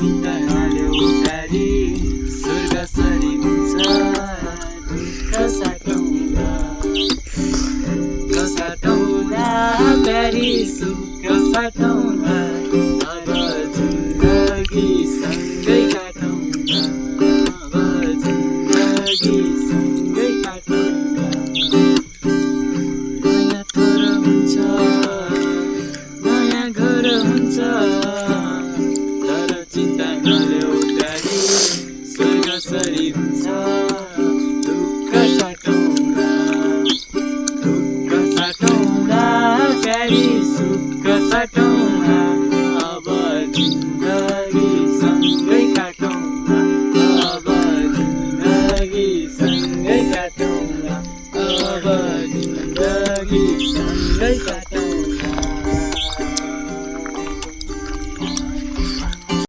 चिन्ता नल्याउ प्यारी स्वर्गसरी हुन्छ दुःख साटौँला प्यारी सुख साटौँला अब जिन्दगी सँगै काटौँला अब जिन्दगी सँगै काटौँला नयाँ थोर हुन्छ नयाँ घर हुन्छ तर चिन्ता नल्याउ प्यारी स्वर्गसरी हुन्छ दुःख साटौँला प्यारी सुख साटौँला अब जिन्दगी सँगै काटौँला अब जिन्दगी सँगै काटौँला अब जिन्दगी सँगै काटौँला